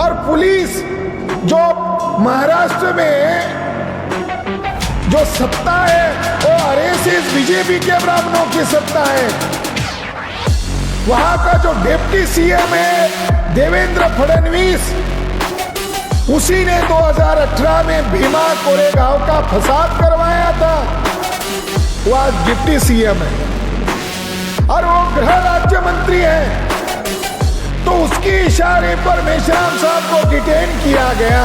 और पुलिस जो महाराष्ट्र में जो सत्ता है वो आरएसएस बीजेपी के ब्राह्मणों की सत्ता है। वहां का जो डिप्टी सीएम है देवेंद्र फडणवीस, उसी ने 2018 में भीमा कोरेगांव का फसाद करवाया था। वो आज डिप्टी सीएम है और वो गृह राज्य मंत्री है। तो उसके इशारे पर मेश्राम साहब को डिटेन किया गया।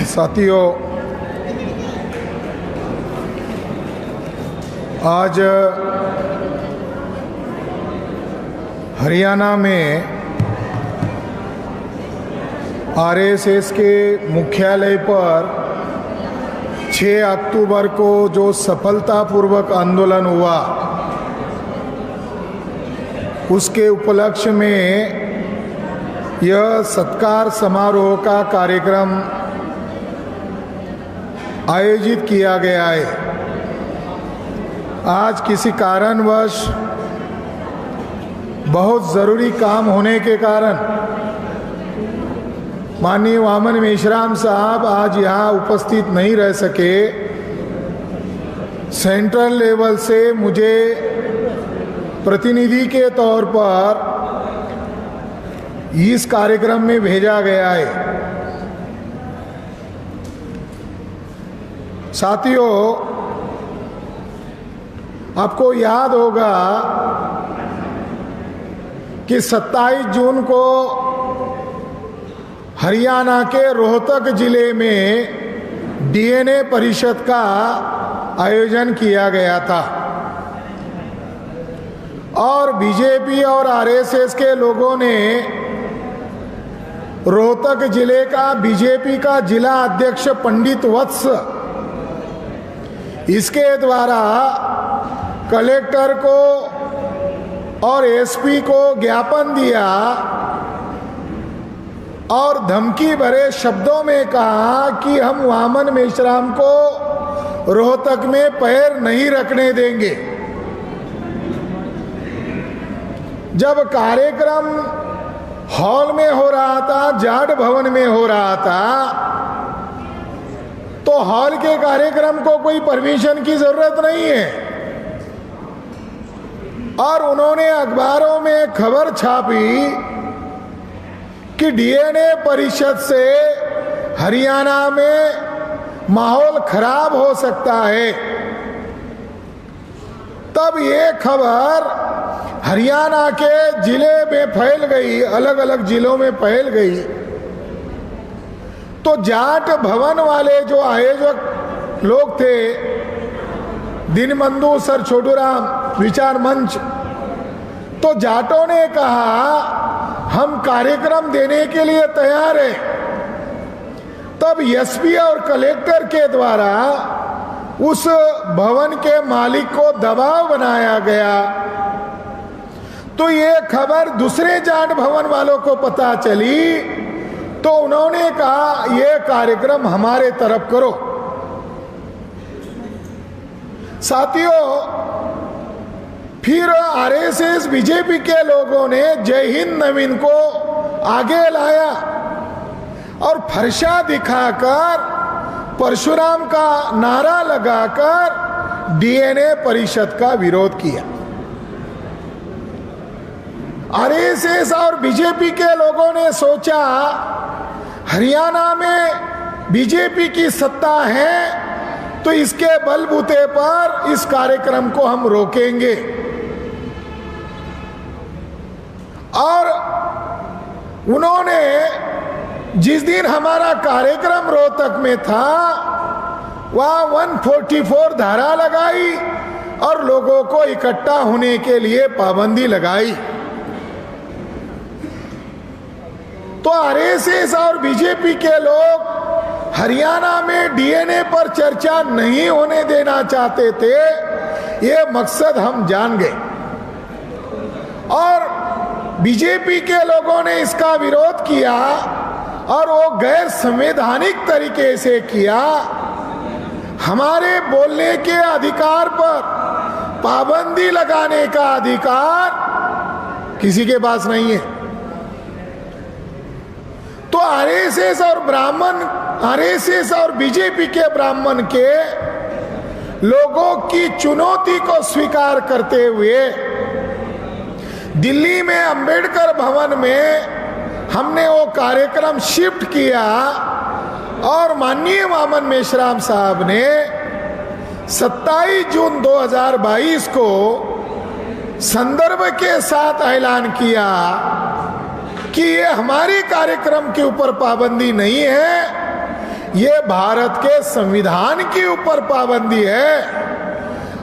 साथियों, आज हरियाणा में आरएसएस के मुख्यालय पर 6 अक्टूबर को जो सफलतापूर्वक आंदोलन हुआ, उसके उपलक्ष्य में यह सत्कार समारोह का कार्यक्रम आयोजित किया गया है। आज किसी कारणवश बहुत ज़रूरी काम होने के कारण माननीय वामन मेश्राम साहब आज यहाँ उपस्थित नहीं रह सके। सेंट्रल लेवल से मुझे प्रतिनिधि के तौर पर इस कार्यक्रम में भेजा गया है। साथियों, आपको याद होगा कि 27 जून को हरियाणा के रोहतक जिले में डीएनए परिषद का आयोजन किया गया था और बीजेपी और आरएसएस के लोगों ने रोहतक जिले का बीजेपी का जिला अध्यक्ष पंडित वत्स, इसके द्वारा कलेक्टर को और एसपी को ज्ञापन दिया और धमकी भरे शब्दों में कहा कि हम वामन मेश्राम को रोहतक में पैर नहीं रखने देंगे। जब कार्यक्रम हॉल में हो रहा था, जाट भवन में हो रहा था, तो हॉल के कार्यक्रम को कोई परमिशन की जरूरत नहीं है और उन्होंने अखबारों में खबर छापी कि डीएनए परिषद से हरियाणा में माहौल खराब हो सकता है। तब ये खबर हरियाणा के जिले में फैल गई, अलग अलग जिलों में फैल गई। तो जाट भवन वाले जो आयोजक लोग थे, दीनबंधु सर छोटूराम विचार मंच, तो जाटों ने कहा हम कार्यक्रम देने के लिए तैयार हैं। तब एसपी और कलेक्टर के द्वारा उस भवन के मालिक को दबाव बनाया गया। तो ये खबर दूसरे जाट भवन वालों को पता चली, तो उन्होंने कहा ये कार्यक्रम हमारे तरफ करो। साथियों, फिर आरएसएस बीजेपी के लोगों ने जय हिंद नवीन को आगे लाया और फरसा दिखाकर परशुराम का नारा लगाकर डीएनए परिषद का विरोध किया। आरएसएस और बीजेपी के लोगों ने सोचा हरियाणा में बीजेपी की सत्ता है तो इसके बलबूते पर इस कार्यक्रम को हम रोकेंगे। और उन्होंने जिस दिन हमारा कार्यक्रम रोहतक में था वहां 144 धारा लगाई और लोगों को इकट्ठा होने के लिए पाबंदी लगाई। तो आरएसएस और बीजेपी के लोग हरियाणा में डीएनए पर चर्चा नहीं होने देना चाहते थे, ये मकसद हम जान गए। और बीजेपी के लोगों ने इसका विरोध किया और वो गैर संवैधानिक तरीके से किया। हमारे बोलने के अधिकार पर पाबंदी लगाने का अधिकार किसी के पास नहीं है। तो आरएसएस और बीजेपी के ब्राह्मण के लोगों की चुनौती को स्वीकार करते हुए दिल्ली में अंबेडकर भवन में हमने वो कार्यक्रम शिफ्ट किया और माननीय वामन मेश्राम साहब ने 27 जून 2022 को संदर्भ के साथ ऐलान किया कि ये हमारे कार्यक्रम के ऊपर पाबंदी नहीं है, ये भारत के संविधान के ऊपर पाबंदी है।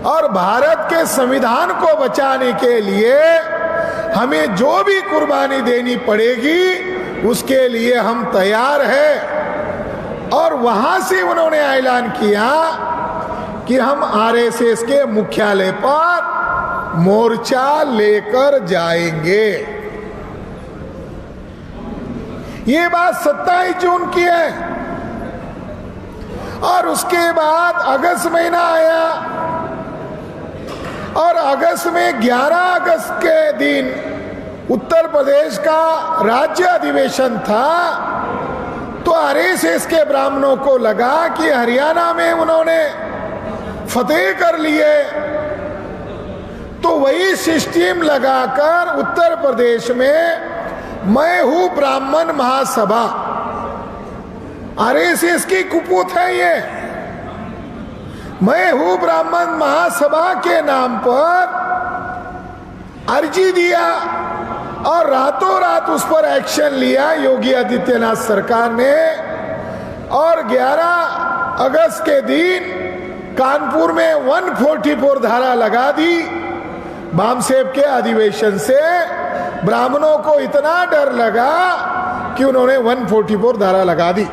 और भारत के संविधान को बचाने के लिए हमें जो भी कुर्बानी देनी पड़ेगी उसके लिए हम तैयार हैं। और वहां से उन्होंने ऐलान किया कि हम आरएसएस के मुख्यालय पर मोर्चा लेकर जाएंगे। ये बात 27 जून की है। और उसके बाद अगस्त महीना आया और अगस्त में 11 अगस्त के दिन उत्तर प्रदेश का राज्य अधिवेशन था। तो आरएसएस के ब्राह्मणों को लगा कि हरियाणा में उन्होंने फतेह कर लिए, तो वही सिस्टम लगाकर उत्तर प्रदेश में मैं हूं ब्राह्मण महासभा, आरएसएस की कुपूत है ये, मैं हूं ब्राह्मण महासभा के नाम पर अर्जी दिया और रातों रात उस पर एक्शन लिया योगी आदित्यनाथ सरकार ने। और 11 अगस्त के दिन कानपुर में 144 धारा लगा दी। बामसेब के अधिवेशन से ब्राह्मणों को इतना डर लगा कि उन्होंने 144 धारा लगा दी।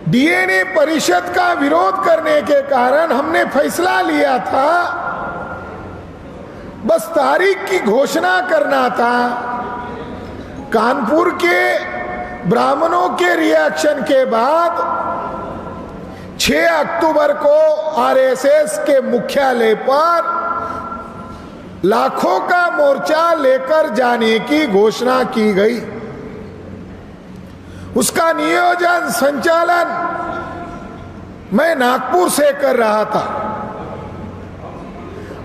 डीएनए परिषद का विरोध करने के कारण हमने फैसला लिया था, बस तारीख की घोषणा करना था। कानपुर के ब्राह्मणों के रिएक्शन के बाद 6 अक्टूबर को आरएसएस के मुख्यालय पर लाखों का मोर्चा लेकर जाने की घोषणा की गई। उसका नियोजन संचालन मैं नागपुर से कर रहा था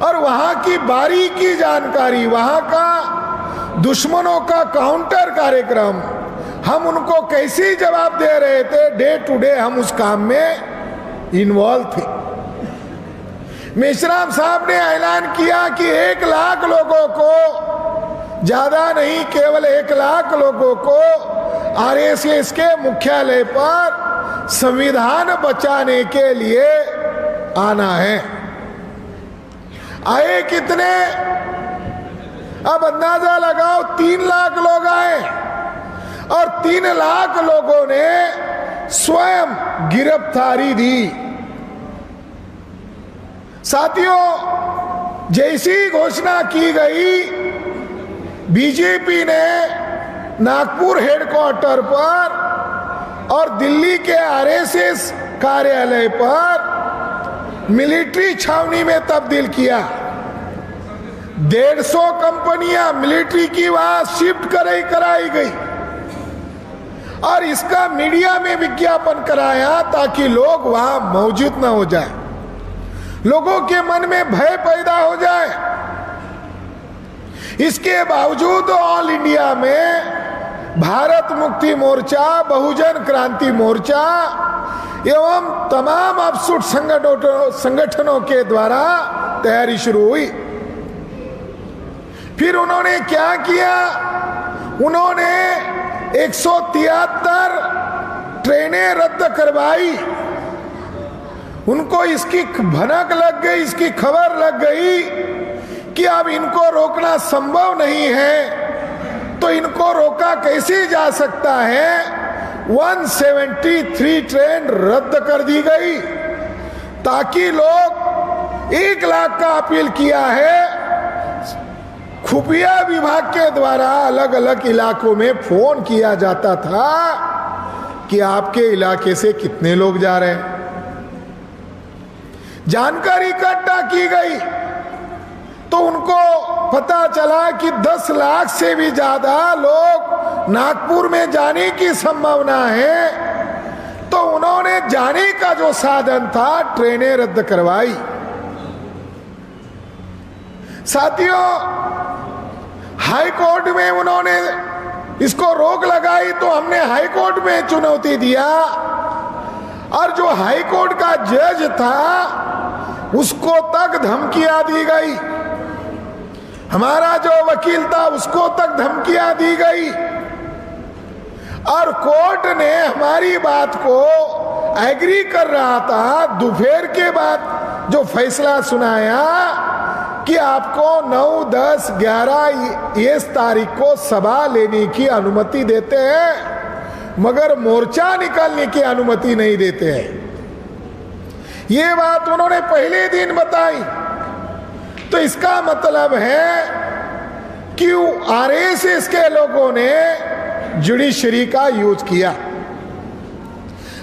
और वहां की बारीकी जानकारी, वहां का दुश्मनों का काउंटर कार्यक्रम, हम उनको कैसे जवाब दे रहे थे, डे टू डे हम उस काम में इन्वॉल्व थे। मेश्राम साहब ने ऐलान किया कि 1 लाख लोगों को, ज्यादा नहीं, केवल 1 लाख लोगों को आरएसएस के मुख्यालय पर संविधान बचाने के लिए आना है। आए कितने? अब अंदाजा लगाओ, 3 लाख लोग आए और 3 लाख लोगों ने स्वयं गिरफ्तारी दी। साथियों, जैसी घोषणा की गई, बीजेपी ने नागपुर हेडक्वार्टर पर और दिल्ली के आरएसएस कार्यालय पर मिलिट्री छावनी में तब्दील किया। 150 कंपनियां मिलिट्री की वहां शिफ्ट कराई गई और इसका मीडिया में विज्ञापन कराया ताकि लोग वहां मौजूद न हो जाए, लोगों के मन में भय पैदा हो जाए। इसके बावजूद ऑल इंडिया में भारत मुक्ति मोर्चा, बहुजन क्रांति मोर्चा, एवं तमाम अपसुट संगठनों के द्वारा तैयारी शुरू हुई। फिर उन्होंने क्या किया, उन्होंने 173 ट्रेनें रद्द करवाई। उनको इसकी भनक लग गई, इसकी खबर लग गई कि अब इनको रोकना संभव नहीं है, तो इनको रोका कैसे जा सकता है। 173 ट्रेन रद्द कर दी गई ताकि लोग 1 लाख का अपील किया है। खुफिया विभाग के द्वारा अलग अलग इलाकों में फोन किया जाता था कि आपके इलाके से कितने लोग जा रहे हैं। जानकारी इकट्ठा की गई तो उनको पता चला कि 10 लाख से भी ज्यादा लोग नागपुर में जाने की संभावना है। तो उन्होंने जाने का जो साधन था, ट्रेनें रद्द करवाई। साथियों, हाई कोर्ट में उन्होंने इसको रोक लगाई तो हमने हाई कोर्ट में चुनौती दिया, और जो हाई कोर्ट का जज था उसको तक धमकियां दी गई। हमारा जो वकील था उसको तक धमकियां दी गई, और कोर्ट ने हमारी बात को एग्री कर रहा था। दोपहर के बाद जो फैसला सुनाया कि आपको 9, 10, 11 इस तारीख को सभा लेने की अनुमति देते हैं, मगर मोर्चा निकालने की अनुमति नहीं देते हैं। ये बात उन्होंने पहले दिन बताई। तो इसका मतलब है कि आरएसएस के लोगों ने जुडिशरी का यूज किया।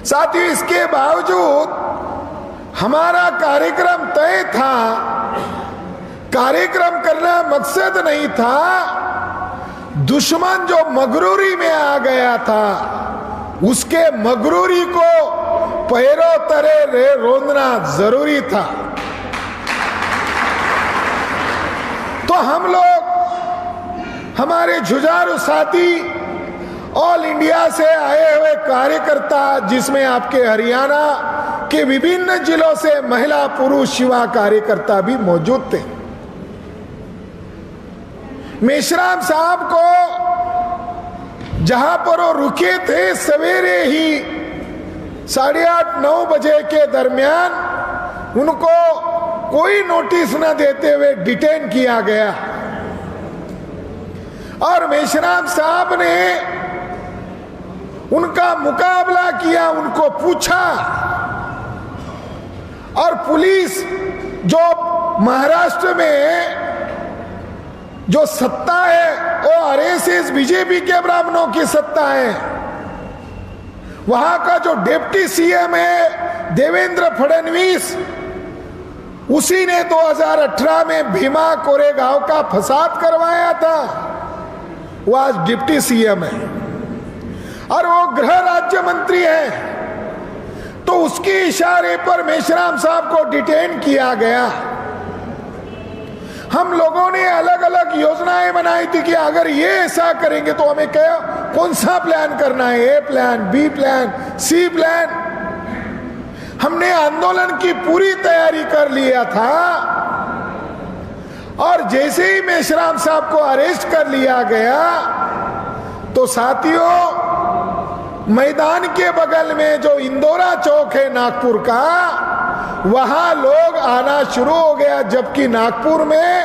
साथियों, इसके बावजूद हमारा कार्यक्रम तय था। कार्यक्रम करना मकसद नहीं था। दुश्मन जो मगरूरी में आ गया था, उसके मगरूरी को पैरों तले रोंदना जरूरी था। तो हम लोग, हमारे जुझारू साथी, ऑल इंडिया से आए हुए कार्यकर्ता, जिसमें आपके हरियाणा के विभिन्न जिलों से महिला पुरुष युवा कार्यकर्ता भी मौजूद थे। मेश्राम साहब को जहां पर वो रुके थे, सवेरे ही 8:30, 9 बजे के दरमियान उनको कोई नोटिस न देते हुए डिटेन किया गया, और मेश्राम साहब ने उनका मुकाबला किया, उनको पूछा, और पुलिस जो महाराष्ट्र में जो सत्ता है वो आरएसएस बीजेपी के ब्राह्मणों की सत्ता है। वहां का जो डिप्टी सीएम है देवेंद्र फडणवीस, उसी ने 2018 में भीमा कोरेगांव का फसाद करवाया था। वो आज डिप्टी सीएम है और वो गृह राज्य मंत्री है। तो उसके इशारे पर मेश्राम साहब को डिटेन किया गया। हम लोगों ने अलग अलग योजनाएं बनाई थी कि अगर ये ऐसा करेंगे तो हमें क्या, कौन सा प्लान करना है, ए प्लान, बी प्लान, सी प्लान। हमने आंदोलन की पूरी तैयारी कर लिया था, और जैसे ही मेश्राम साहब को अरेस्ट कर लिया गया तो साथियों, मैदान के बगल में जो इंदौरा चौक है नागपुर का, वहां लोग आना शुरू हो गया। जबकि नागपुर में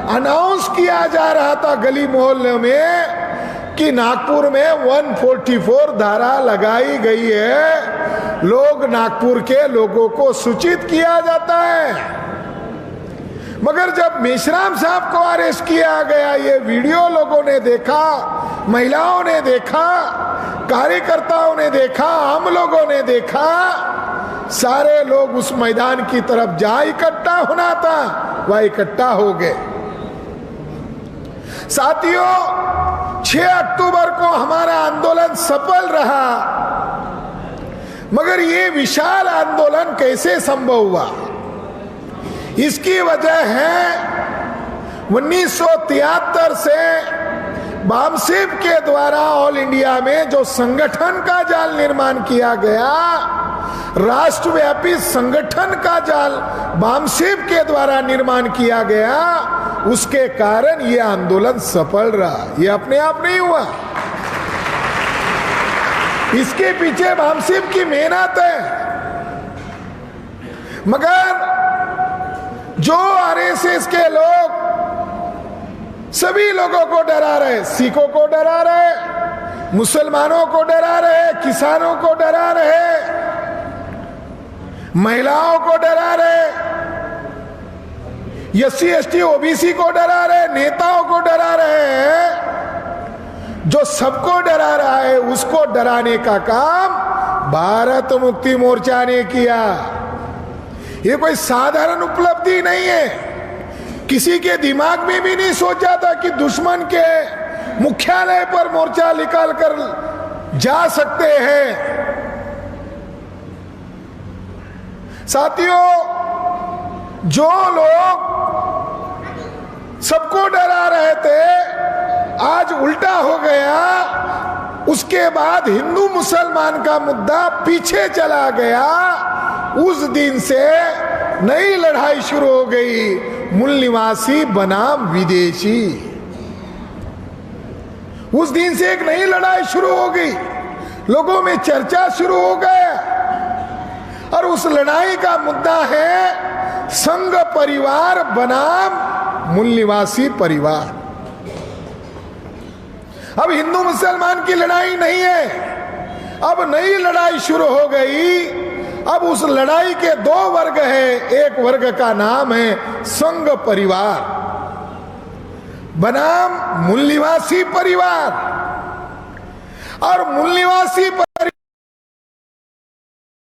अनाउंस किया जा रहा था गली मोहल्ले में कि नागपुर में 144 धारा लगाई गई है, लोग नागपुर के लोगों को सूचित किया जाता है। मगर जब मेश्राम साहब को अरेस्ट किया गया, ये वीडियो लोगों ने देखा, महिलाओं ने देखा, कार्यकर्ताओं ने देखा, आम लोगों ने देखा, सारे लोग उस मैदान की तरफ जहां इकट्ठा होना था वह इकट्ठा हो गए। साथियों, 6 अक्टूबर को हमारा आंदोलन सफल रहा, मगर ये विशाल आंदोलन कैसे संभव हुआ? इसकी वजह है 1973 से बामसेब के द्वारा ऑल इंडिया में जो संगठन का जाल निर्माण किया गया, राष्ट्रव्यापी संगठन का जाल बामसेब के द्वारा निर्माण किया गया, उसके कारण यह आंदोलन सफल रहा। यह अपने आप नहीं हुआ, इसके पीछे बामसेब की मेहनत है। मगर जो आरएसएस के लोग सभी लोगों को डरा रहे, सिखों को डरा रहे, मुसलमानों को डरा रहे, किसानों को डरा रहे, महिलाओं को डरा रहे, एससी एसटी ओबीसी को डरा रहे, नेताओं को डरा रहे, जो सबको डरा रहा है उसको डराने का काम भारत मुक्ति मोर्चा ने किया। ये कोई साधारण उपलब्धि नहीं है। किसी के दिमाग में भी नहीं सोचा था कि दुश्मन के मुख्यालय पर मोर्चा निकाल कर जा सकते हैं। साथियों, जो लोग सबको डरा रहे थे, आज उल्टा हो गया। उसके बाद हिंदू मुसलमान का मुद्दा पीछे चला गया। उस दिन से नई लड़ाई शुरू हो गई, मूल निवासी बनाम विदेशी। उस दिन से एक नई लड़ाई शुरू हो गई, लोगों में चर्चा शुरू हो गया, और उस लड़ाई का मुद्दा है संघ परिवार बनाम मूल निवासी परिवार। अब हिंदू मुसलमान की लड़ाई नहीं है, अब नई लड़ाई शुरू हो गई। अब उस लड़ाई के दो वर्ग हैं, एक वर्ग का नाम है संघ परिवार बनाम मूल निवासी परिवार, और मूल निवासी परिवार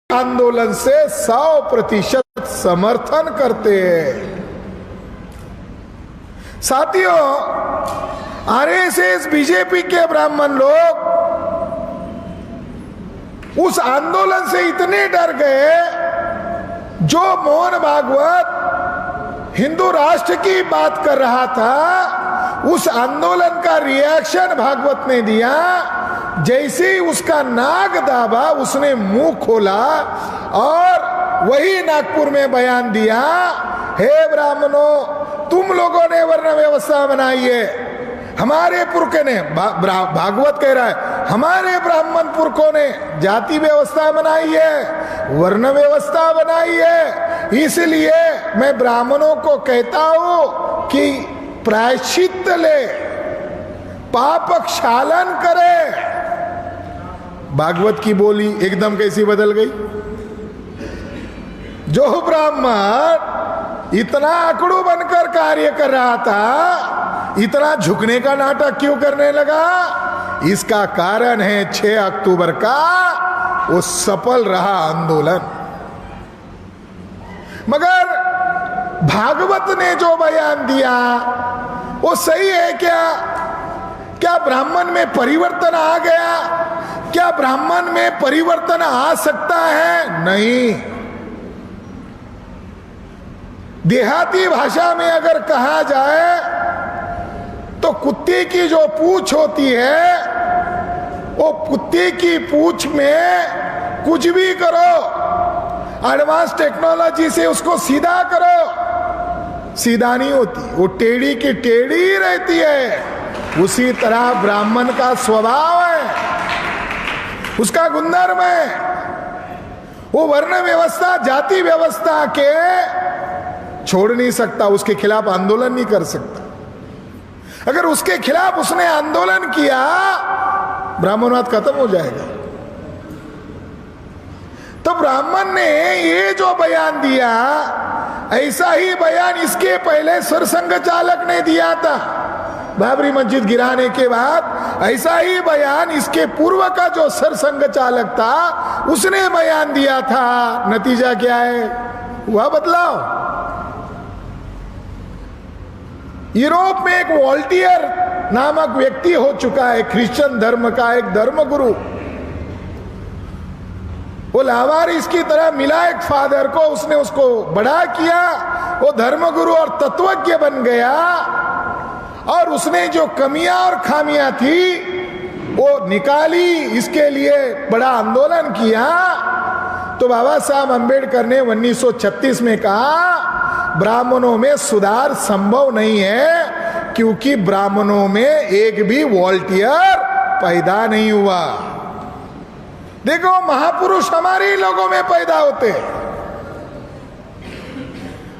आंदोलन से 100% समर्थन करते हैं। साथियों, आरएसएस बीजेपी के ब्राह्मण लोग उस आंदोलन से इतने डर गए, जो मोहन भागवत हिंदू राष्ट्र की बात कर रहा था, उस आंदोलन का रिएक्शन भागवत ने दिया। जैसे ही उसका नाक दाबा, उसने मुंह खोला और वही नागपुर में बयान दिया, हे ब्राह्मणों, तुम लोगों ने वर्ण व्यवस्था बनाई है, हमारे पुरखों ने, भागवत कह रहा है, हमारे ब्राह्मण पुरखों ने जाति व्यवस्था बनाई है, वर्ण व्यवस्था बनाई है। इसलिए मैं ब्राह्मणों को कहता हूं कि प्रायश्चित ले, पाप क्षालन करे। भागवत की बोली एकदम कैसी बदल गई। जो ब्राह्मण इतना आकड़ू बनकर कार्य कर रहा था, इतना झुकने का नाटक क्यों करने लगा? इसका कारण है 6 अक्टूबर का वो सफल रहा आंदोलन। मगर भागवत ने जो बयान दिया वो सही है क्या? क्या ब्राह्मण में परिवर्तन आ गया? क्या ब्राह्मण में परिवर्तन आ सकता है? नहीं। देहाती भाषा में अगर कहा जाए तो कुत्ते की जो पूंछ होती है, वो कुत्ते की पूंछ में कुछ भी करो, एडवांस टेक्नोलॉजी से उसको सीधा करो, सीधा नहीं होती, वो टेढ़ी की टेढ़ी ही रहती है। उसी तरह ब्राह्मण का स्वभाव है, उसका गुणधर्म है। वो वर्ण व्यवस्था, जाति व्यवस्था के छोड़ नहीं सकता, उसके खिलाफ आंदोलन नहीं कर सकता। अगर उसके खिलाफ उसने आंदोलन किया, ब्राह्मणवाद खत्म हो जाएगा। तो ब्राह्मण ने ये जो बयान दिया, ऐसा ही बयान इसके पहले सरसंघ चालक ने दिया था। बाबरी मस्जिद गिराने के बाद ऐसा ही बयान इसके पूर्व का जो सरसंघ चालक था उसने बयान दिया था। नतीजा क्या है? हुआ बदलाव। यूरोप में एक वॉल्टियर नामक व्यक्ति हो चुका है, क्रिश्चियन धर्म का एक धर्मगुरु। वो लावारिस की तरह मिला एक फादर को, उसने उसको बड़ा किया, वो धर्मगुरु और तत्वज्ञ बन गया। और उसने जो कमियां और खामियां थी वो निकाली, इसके लिए बड़ा आंदोलन किया। तो बाबा साहब अंबेडकर ने 1936 में कहा ब्राह्मणों में सुधार संभव नहीं है, क्योंकि ब्राह्मणों में एक भी वॉलंटियर पैदा नहीं हुआ। देखो, महापुरुष हमारे ही लोगों में पैदा होते हैं।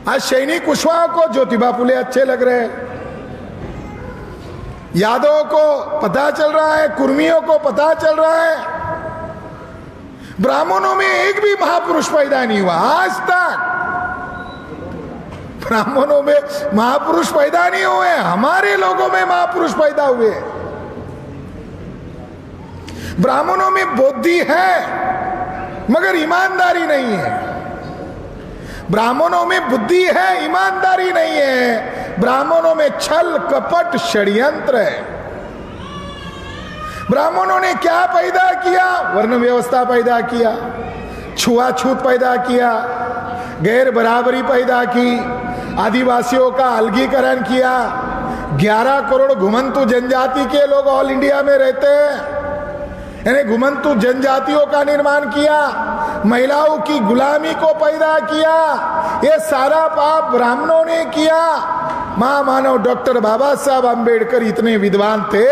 आज सैनिक कुशवाहा को ज्योतिबा फुले अच्छे लग रहे हैं, यादव को पता चल रहा है, कुर्मियों को पता चल रहा है, ब्राह्मणों में एक भी महापुरुष पैदा नहीं हुआ। आज तक ब्राह्मणों में महापुरुष पैदा नहीं हुए, हमारे लोगों में महापुरुष पैदा हुए। ब्राह्मणों में बुद्धि है मगर ईमानदारी नहीं है। ब्राह्मणों में बुद्धि है, ईमानदारी नहीं है। ब्राह्मणों में छल कपट षड्यंत्र है। ब्राह्मणों ने क्या पैदा किया? वर्ण व्यवस्था पैदा किया, छुआछूत पैदा किया, गैर बराबरी पैदा की, आदिवासियों का अलगीकरण किया। 11 करोड़ घुमंतु जनजाति के लोग ऑल इंडिया में रहते हैं, यानी घुमंतु जनजातियों का निर्माण किया, महिलाओं की गुलामी को पैदा किया। ये सारा पाप ब्राह्मणों ने किया। महामानव डॉक्टर बाबा साहब अंबेडकर इतने विद्वान थे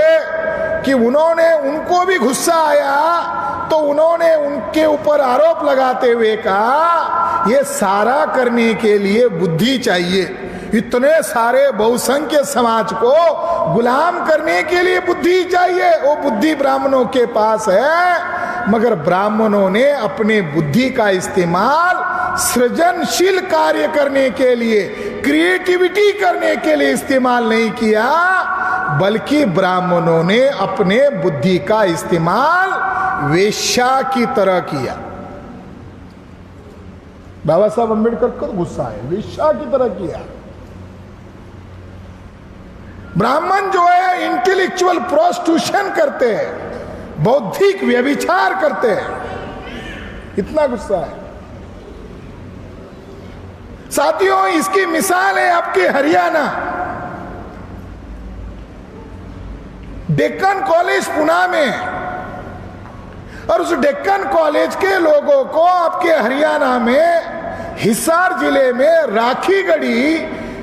कि उनको भी गुस्सा आया तो उन्होंने उनके ऊपर आरोप लगाते हुए कहा, ये सारा करने के लिए बुद्धि चाहिए। इतने सारे बहुसंख्य समाज को गुलाम करने के लिए बुद्धि चाहिए। वो बुद्धि ब्राह्मणों के पास है, मगर ब्राह्मणों ने अपने बुद्धि का इस्तेमाल सृजनशील कार्य करने के लिए, क्रिएटिविटी करने के लिए इस्तेमाल नहीं किया, बल्कि ब्राह्मणों ने अपने बुद्धि का इस्तेमाल वेश्या की तरह किया। बाबा साहब अंबेडकर को गुस्सा है, वेश्या की तरह किया। ब्राह्मण जो है इंटेलेक्चुअल प्रोस्टिट्यूशन करते हैं, बौद्धिक व्यभिचार करते हैं, इतना गुस्सा है। साथियों, इसकी मिसाल है आपके हरियाणा, डेक्कन कॉलेज पुणे में, और उस डेक्कन कॉलेज के लोगों को आपके हरियाणा में हिसार जिले में राखीगढ़ी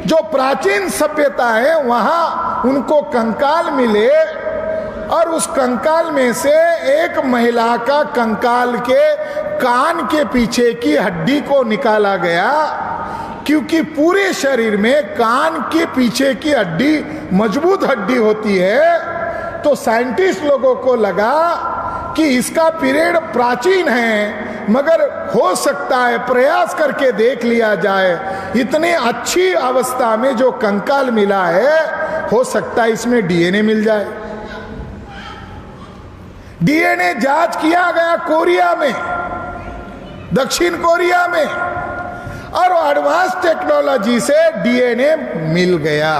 जो प्राचीन सभ्यता है वहां उनको कंकाल मिले, और उस कंकाल में से एक महिला का कंकाल के कान के पीछे की हड्डी को निकाला गया, क्योंकि पूरे शरीर में कान के पीछे की हड्डी मजबूत हड्डी होती है। तो साइंटिस्ट लोगों को लगा कि इसका पीरियड प्राचीन है, मगर हो सकता है प्रयास करके देख लिया जाए। इतने अच्छी अवस्था में जो कंकाल मिला है, हो सकता है इसमें डीएनए मिल जाए। डीएनए जांच किया गया कोरिया में, दक्षिण कोरिया में, और एडवांस टेक्नोलॉजी से डीएनए मिल गया।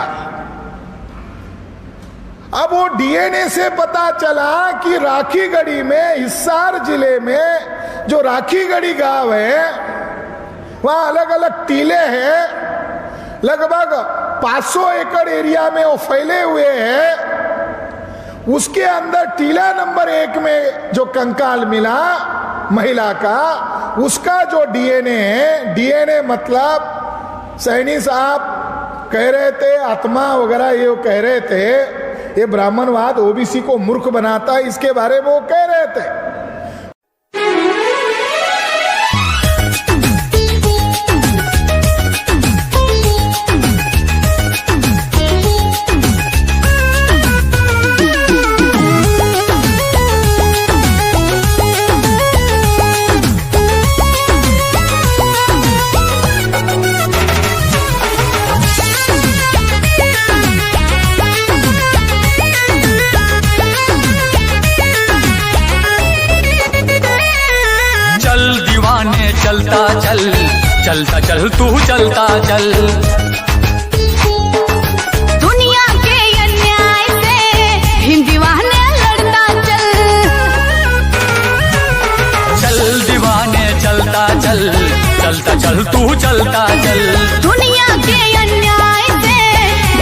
अब वो डीएनए से पता चला कि राखीगढ़ी में, हिसार जिले में जो राखीगढ़ी गांव है, वहां अलग अलग टीले हैं, लगभग 500 एकड़ एरिया में वो फैले हुए हैं। उसके अंदर टीला नंबर 1 में जो कंकाल मिला महिला का, उसका जो डीएनए है, डीएनए मतलब सैनी साहब कह रहे थे, आत्मा वगैरह ये कह रहे थे, ये ब्राह्मणवाद ओबीसी को मूर्ख बनाता है, इसके बारे में वो कह रहे थे। चलता चल तू चलता चल, दुनिया के अन्याय से हिंद दीवाने लड़ता चल। चल दीवाने चलता चल, चलता चल तू चलता चल, दुनिया के अन्याय से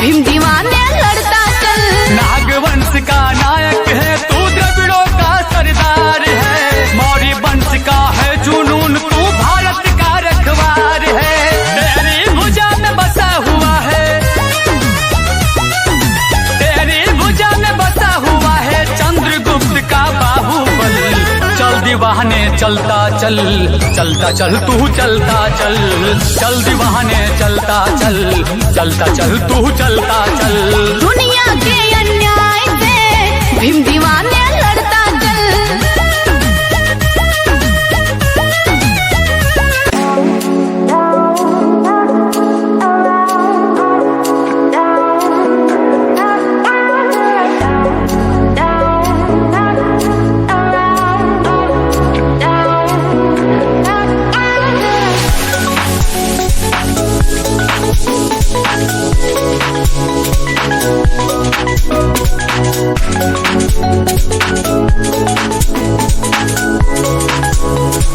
हिंद दीवाने लड़ता चल। नागवंश का नायक है तू, द्रविड़ों का सरदार है, मौर्य वंश का है जुनून तू, चलता चल, चलता चल तू चलता चल, चल दीवाने चलता चल, चलता चल तू चलता चल। दुनिया के अन्याय से भीम दीवाने